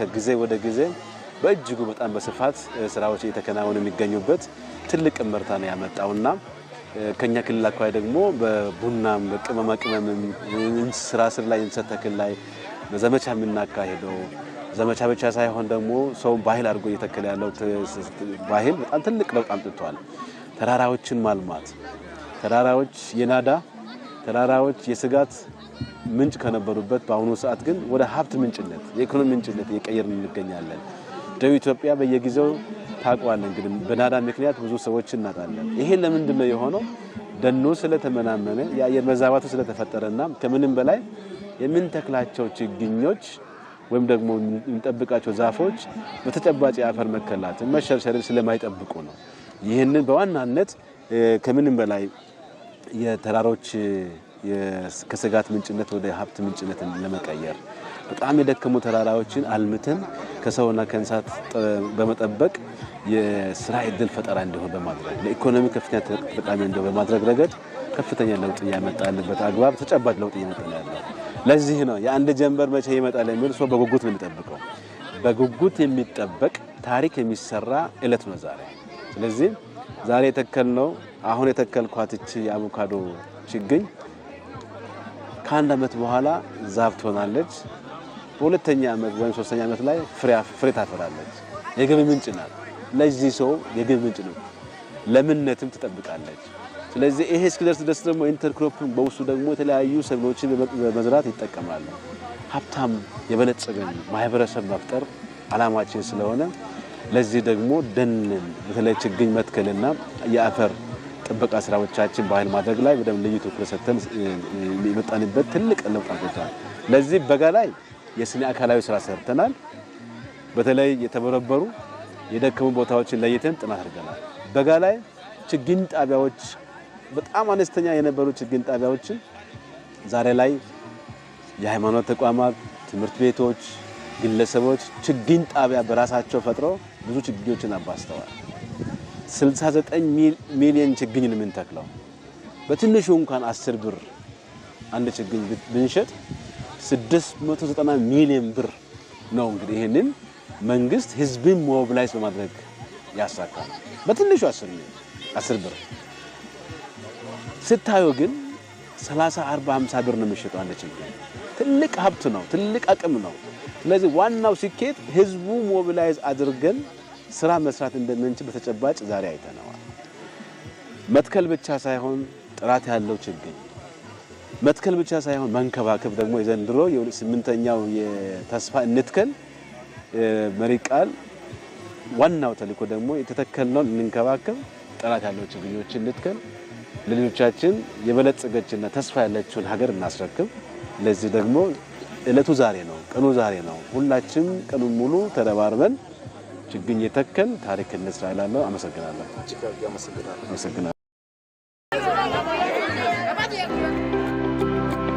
ከጊዜ ወደ ጊዜ በእጅጉ በጣም በስፋት ስራዎች እየተከናወኑ የሚገኙበት ትልቅ ምርታ ነው ያመጣውና ከኛ ክልል አካባቢ ደግሞ በቡናም በቅመማ ቅመምም ስራ ስር ላይ እንሰት ተክል ላይ በዘመቻ የምናካሄደው ዘመቻ ብቻ ሳይሆን ደግሞ ሰው ባህል አድርጎ እየተከለ ያለው ባህል በጣም ትልቅ ለውጥ አምጥቷል። ተራራዎችን ማልማት ተራራዎች የናዳ ተራራዎች የስጋት ምንጭ ከነበሩበት በአሁኑ ሰዓት ግን ወደ ሀብት ምንጭነት የኢኮኖሚ ምንጭነት እየቀየርን እንገኛለን። ደቡብ ኢትዮጵያ በየጊዜው ታቋል እንግዲህ በናዳ ምክንያት ብዙ ሰዎች እናጣለን። ይሄ ለምንድን ነው የሆነው? ደኑ ስለተመናመነ የአየር መዛባቱ ስለተፈጠረና ከምንም በላይ የምንተክላቸው ችግኞች ወይም ደግሞ እንጠብቃቸው ዛፎች በተጨባጭ የአፈር መከላት መሸርሸርን ስለማይጠብቁ ነው። ይህንን በዋናነት ከምንም በላይ የተራሮች ከስጋት ምንጭነት ወደ ሀብት ምንጭነት ለመቀየር በጣም የደከሙ ተራራዎችን አልምተን ከሰውና ከእንስሳት በመጠበቅ የስራ ዕድል ፈጠራ እንዲሆን በማድረግ ለኢኮኖሚ ከፍተኛ ተጠቃሚ እንዲሆን በማድረግ ረገድ ከፍተኛ ለውጥ ያመጣልበት አግባብ ተጨባጭ ለውጥ እየመጣ ነው። ለዚህ ነው የአንድ ጀንበር መቼ ይመጣል የሚል ሰው በጉጉት ነው የሚጠብቀው። በጉጉት የሚጠበቅ ታሪክ የሚሰራ እለት ነው ዛሬ። ስለዚህ ዛሬ የተከልነው አሁን የተከልኳት እቺ የአቮካዶ ችግኝ ከአንድ አመት በኋላ ዛፍ ትሆናለች። በሁለተኛ አመት ወይም ሶስተኛ አመት ላይ ፍሬ ታፈራለች። የገቢ ምንጭ ናት። ለዚህ ሰው የገቢ ምንጭ ነው። ለምነትም ትጠብቃለች። ስለዚህ ይሄ እስኪደርስ ድረስ ደግሞ ኢንተርክሮፕን በውስጡ ደግሞ የተለያዩ ሰብሎችን በመዝራት ይጠቀማሉ። ሀብታም የበለጸገን ማህበረሰብ መፍጠር አላማችን ስለሆነ ለዚህ ደግሞ ደንን በተለይ ችግኝ መትከልና የአፈር ጥበቃ ስራዎቻችን ባህል ማድረግ ላይ በደንብ ልዩ ትኩረት ሰጥተን የመጣንበት ትልቅ ለውጥ አምጥቷል። ለዚህ በጋ ላይ የስነ አካላዊ ስራ ሰርተናል። በተለይ የተበረበሩ የደከሙ ቦታዎችን ለይተን ጥናት አድርገናል። በጋ ላይ ችግኝ ጣቢያዎች በጣም አነስተኛ የነበሩ ችግኝ ጣቢያዎችን ዛሬ ላይ የሃይማኖት ተቋማት፣ ትምህርት ቤቶች፣ ግለሰቦች ችግኝ ጣቢያ በራሳቸው ፈጥረው ብዙ ችግኞችን አባስተዋል። 69 ሚሊዮን ችግኝ ነው የምንተክለው። በትንሹ እንኳን 10 ብር አንድ ችግኝ ብንሸጥ 690 ሚሊዮን ብር ነው። እንግዲህ ይሄንን መንግስት ህዝብን ሞቢላይዝ በማድረግ ያሳካል። በትንሹ 10 ብር ስታዩ ግን 30፣ 40፣ 50 ብር ነው የሚሸጠው አንድ ችግኝ። ትልቅ ሀብት ነው፣ ትልቅ አቅም ነው። ስለዚህ ዋናው ስኬት ህዝቡ ሞቢላይዝ አድርገን ስራ መስራት እንደምንችል በተጨባጭ ዛሬ አይተናል። መትከል ብቻ ሳይሆን ጥራት ያለው ችግኝ መትከል ብቻ ሳይሆን መንከባከብ ደግሞ የዘንድሮ የ8ኛው የተስፋ እንትከል መሪ ቃል ዋናው ተልእኮ ደግሞ የተተከልነው እንንከባከብ፣ ጥራት ያለው ችግኞችን እንትከል፣ ለልጆቻችን የበለጸገችና ተስፋ ያለችውን ሀገር እናስረክብ። ለዚህ ደግሞ እለቱ ዛሬ ነው፣ ቀኑ ዛሬ ነው። ሁላችንም ቀኑን ሙሉ ተረባርበን ችግኝ የተከል ታሪክ እንስራ እላለሁ። አመሰግናለሁ።